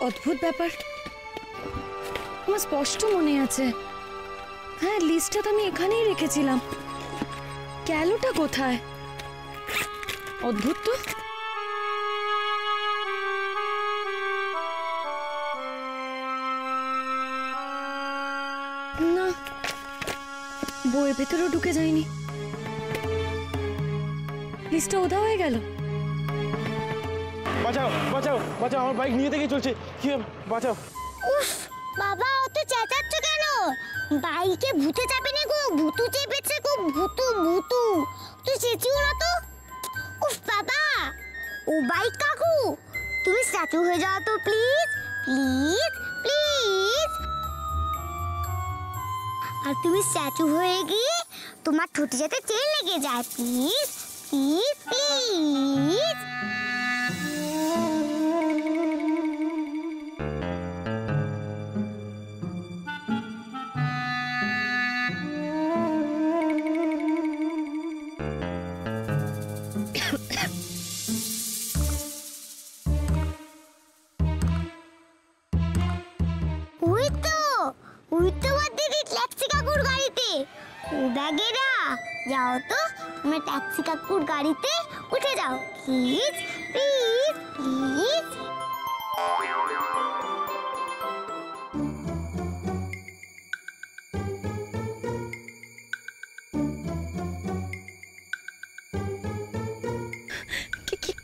অদ্ভুত ব্যাপার, আমার স্পষ্ট মনে আছে। হ্যাঁ, লিস্টটা তো আমি এখানেই রেখেছিলাম। ক্যালোটা কোথায়? অদ্ভুত তো। না, বইয়ের ভেতরেও ঢুকে যায়নি। লিস্টটা ওদা হয়ে গেল। বাঁচাও বাঁচাও বাঁচাও, আমার বাইক নিয়ে থেকে চলছে, কি বাঁচাও। উফ বাবা, অত চেঁচাচ্ছ কেন? বাইকে ভূতে চাপে নি গো, ভূতু চেপেছে গো, ভূতু ভূতু। তুই চেঁচিও না তো। উফ বাবা, ও বাইক কাকু, তুমি স্ট্যাচু হয়ে যাও তো প্লিজ প্লিজ প্লিজ। আর তুমি স্ট্যাচু হয়ে গিয়ে তোমার ঠোঁটে যাতে চেন লেগে যায়, প্লিজ প্লিজ প্লিজ। যাও তো, তুমি ট্যাক্সি কাকুর গাড়িতে উঠে যাও প্লিজ প্লিজ প্লিজ।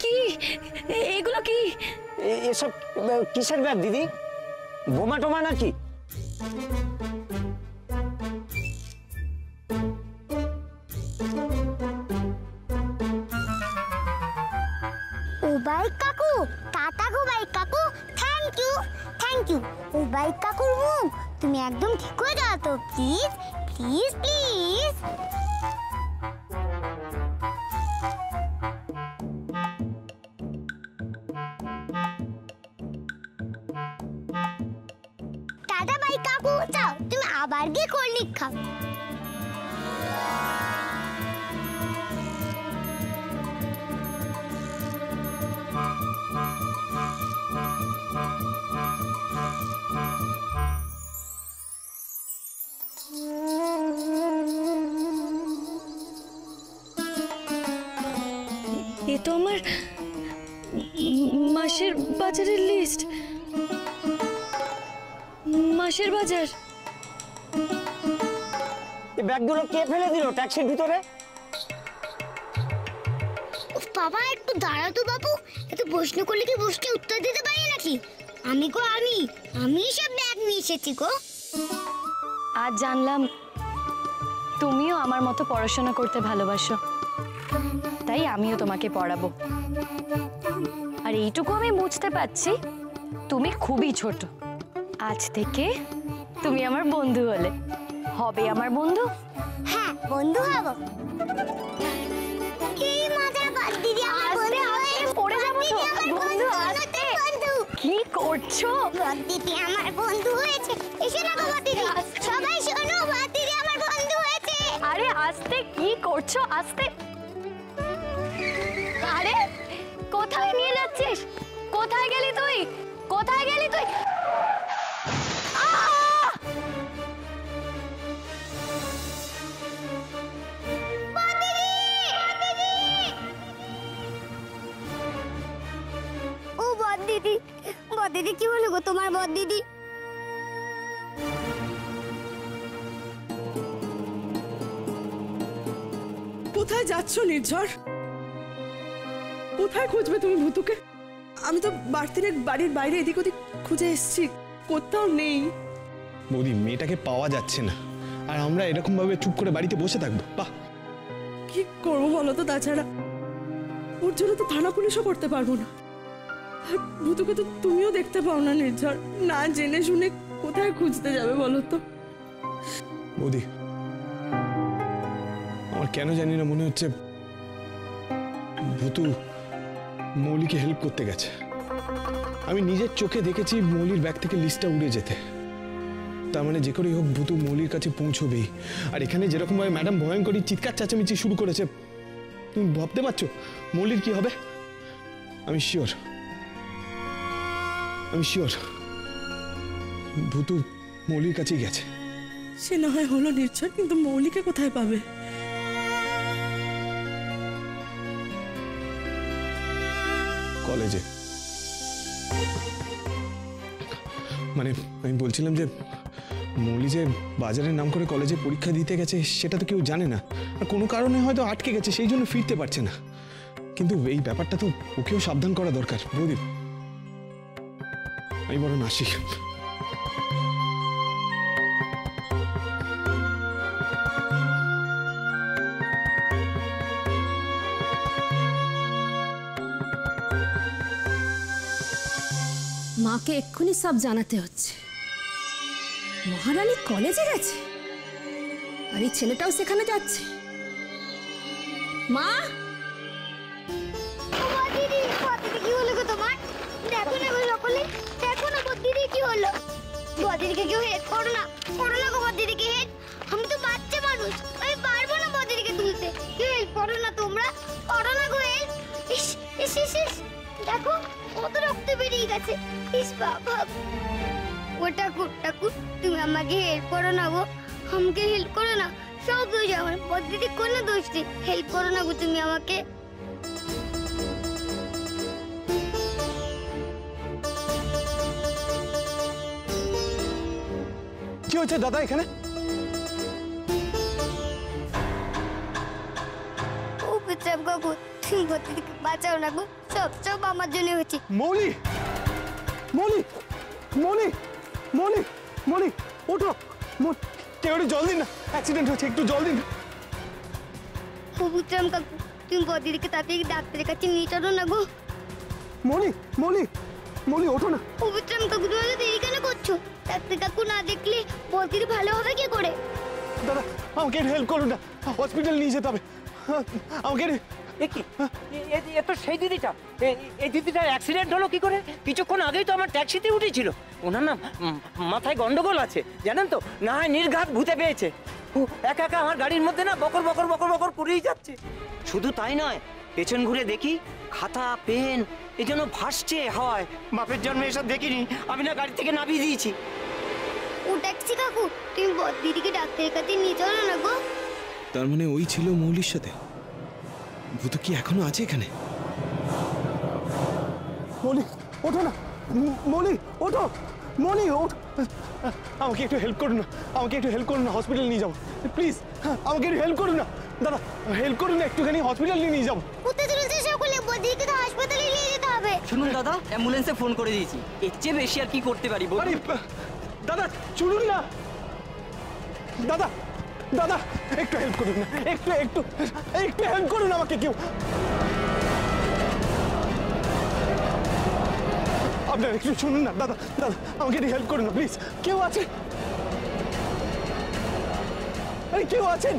কি এগুলো? কি এসব কিসের ব্যাগ দিদি? বোমা টোমা নাকি? ও বাইক কাকু, টাটা গো বাইক কাকু, থ্যাংক ইউ থ্যাংক ইউ। ও বাইক কাকুর মুখ তুমি একদম ঠিক হয়ে যাও তো please please please. Tata bike কাকু, যাও তুমি আবার গিয়ে কোল্ড ড্রিঙ্ক খাও। এ তো আমার মাসের বাজারের লিস্ট। মাসের বাজার। এই ব্যাগগুলো কে ফেলে দিল ট্যাক্সির ভিতরে? উফ বাবা, একটু দাঁড়া তো বাবু, এত প্রশ্ন করলে কি বসতে উত্তর দিতে পারি নাকি? আমি গো আমি সব ব্যাগ নিয়ে এসেছি গো। আজ জানলাম তুমিও আমার মতো পড়াশোনা করতে ভালোবাসো, তাই আমিও তোমাকে পড়াবো। আর এইটুকু আমি বুঝতে পারছি, তুমি খুবই ছোট। আজ থেকে তুমি আমার বন্ধু হবে আমার বন্ধু। হ্যাঁ, বন্ধু হব। কি মজা বাদ দিদি, আমার বন্ধু হয়ে পড়ে যাবো তো। বন্ধু আসতে কি করছো? বাদ দিদি আমার বন্ধু হয়েছে। এসে না গো বাদ দিদি, সবাই শোনো, বাদ দিদি আমার বন্ধু হয়েছে। আরে আস্তে, কি করছো? আস্তে। আরে কোথায় নিয়ে যাচ্ছিস? কোথায় গেলি তুই? কোথায় গেলি তুই? ও বদ দিদি, বদ দিদি কি হলো গো তোমার? বদ দিদি কোথায় যাচ্ছ নির্ঝর? কোথায় খুঁজবে তুমি ভূতুকে? আমি তো বাড়তির বাড়ির বাইরে এদিক ওদিক খুঁজে এসেছি, কোথাও নেই। বৌদি, মেয়েটাকে পাওয়া যাচ্ছে না, আর আমরা এরকম ভাবে চুপ করে বাড়িতে বসে থাকবো? বাহ, কি করবো বলো তো? তাছাড়া ওর জন্য তো থানা পুলিশও করতে পারবো না। আর ভূতুকে তো তুমিও দেখতে পাও না নির্ঝর, না জেনে শুনে কোথায় খুঁজতে যাবে বলো তো? বৌদি, আমার কেন জানি না মনে হচ্ছে ভূতু মৌলিকে হেল্প করতে গেছে। আমি নিজের চোখে দেখেছি মৌলির ব্যাগ থেকে লিস্টটা উড়ে যেতে। তার মানে যে করেই হোক ভূতু মৌলির কাছে পৌঁছবেই। আর এখানে যেরকমভাবে ম্যাডাম ভয়ঙ্করী চিৎকার চেঁচামেচি শুরু করেছে, তুমি ভাবতে পারছো মৌলির কি হবে? আমি শিওর ভূতু মৌলির কাছেই গেছে। সে না হয় হলো নির্ঝর, কিন্তু মৌলিকে কোথায় পাবে? কলেজে, মানে আমি বলছিলাম যে মৌলি যে বাজারের নাম করে কলেজে পরীক্ষা দিতে গেছে সেটা তো কেউ জানে না, আর কোনো কারণে হয়তো আটকে গেছে, সেই জন্য ফিরতে পারছে না। কিন্তু এই ব্যাপারটা তো ওকেও সাবধান করা দরকার। বৌদি, আমি বরং আসি। মাকে এক্ষুনি সব জানাতে হচ্ছে। মহারানী কলেজে গেছে আর এই ছেলেটাও সেখানে যাচ্ছে। মা, দিদি কি হলো গো তোমার? দেখো না ওই সকলে, দেখো না দিদি কি হলো? বদিদিকে কেউ হেল্প করো না গো, বদিদিকে হেল্প। আমি তো বাচ্চা মানুষ, আমি পারবো না বদিদিকে তুলতে। কেউ হেল্প করো না, তোমরা করো না গো হেল্প। ইস ইস ইস ইস, দেখো কত রক্ত বেরিয়ে গেছে। ইস বাবা, ও ঠাকুর তুমি আমাকে হেল্প করো না গো, আমাকে হেল্প করো না। সব দোষ আমার, বদিদি কোনো দোষ নেই। হেল্প করো না গো তুমি আমাকে। কি হচ্ছে দাদা এখানে? ও বিচ্ছাম কাকু, তুমি বদিদিকে বাঁচাও না গো, সব আমার জন্য হচ্ছে। মৌলি, মৌলি, মৌলি, মৌলি, মৌলি, ওঠো। কেউ একটু জল দিন না, অ্যাক্সিডেন্ট হয়েছে, একটু জল দিন। ও বিচ্ছাম কাকু, তুমি বদিদিকে তাড়াতাড়ি ডাক্তারের কাছে নিয়ে চলো না গো। মৌলি, মৌলি, মৌলি, ওঠো না। ও বিচ্ছাম কাকু, তুমি এত দেরি কেন করছো? ডাক্তার কাকু না দেখলে বদিদি ভালো হবে কি করে? দাদা, আমাকে হেল্প করুন না, হসপিটাল নিয়ে যেতে হবে আমাকে। এ কি এ তো সেই দিদিটা। এই দিদিটার অ্যাক্সিডেন্ট হলো কি করে? কিছুক্ষণ আগেই তো আমার ট্যাক্সিতে উঠেছিল। ওনার না মাথায় গন্ডগোল আছে জানেন তো, না হয় নির্ঘাত ভূতে পেয়েছে। ও একা একা আমার গাড়ির মধ্যে না বকর বকর বকর বকর করেই যাচ্ছে। শুধু তাই নয়, পেছন ঘুরে দেখি খাতা পেন এই জন্য ভাসছে হাওয়ায়। বাপের জন্মে এসব দেখিনি, আমি না গাড়ি থেকে নামিয়ে দিয়েছি। ও ট্যাক্সি কাকু, তুমি বদিদিকে ডাক্তারের কাছে নিয়ে চলো না গো। তার মানে ওই ছিল মৌলির সাথে? ভূত কি এখনো আছে এখানে? মৌলি, ওঠো না। মৌলি, ওঠো। মৌলি, ওঠো। আমাকে একটু হেল্প করুন না, আমাকে একটু হেল্প করুন না, হসপিটাল নিয়ে যাবো প্লিজ। আমাকে একটু হেল্প করুন না দাদা, হেল্প করুন না, একটুখানি হসপিটাল নিয়ে যাবো। কোথায় চলেছে সকলে? বদিদিকে তো হাসপাতালে নিয়ে যেতে হবে। শুনুন দাদা, অ্যাম্বুলেন্সে ফোন করে দিয়েছি। এর চেয়ে বেশি আর কি করতে পারি বলুন? আরে দাদা, শুনুন না দাদা, দাদা একটু হেল্প করুন না, একটু একটু একটু হেল্প করুন আমাকে কেউ। আপনারা একটু শুনুন না দাদা, দাদা আমাকে একটু হেল্প করুন না প্লিজ। কেউ আছে? আরে কেউ আছেন?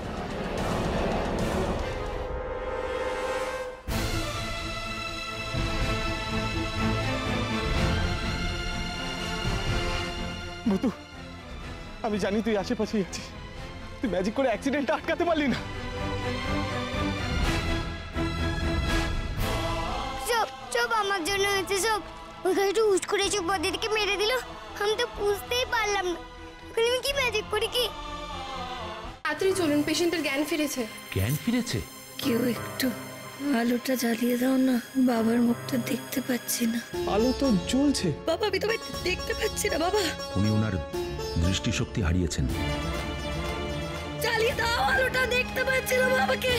ভূতু, আমি জানি তুই আশেপাশেই আছিস, তুই ম্যাজিক করে অ্যাক্সিডেন্টটা আটকাতে পারলি না। সব আমার জন্য হয়েছে সব। ওই গাড়িটা হুট করে এসে বদিদিকে মেরে দিল, আমি তো বুঝতেই পারলাম না। ওখানে আমি কি ম্যাজিক করি কি? তাড়াতাড়ি চলুন, পেশেন্টের জ্ঞান ফিরেছে। জ্ঞান ফিরেছে? কেউ একটু আলোটা জ্বালিয়ে দাও না, বাবার মুখটা দেখতে পাচ্ছি না। আলো তো জ্বলছে। বাবা, আমি তোমায় দেখতে পাচ্ছি না বাবা। উনি ওনার দৃষ্টিশক্তি হারিয়েছেন। জ্বালিয়ে দাও আলোটা, দেখতে পাচ্ছি না বাবাকে।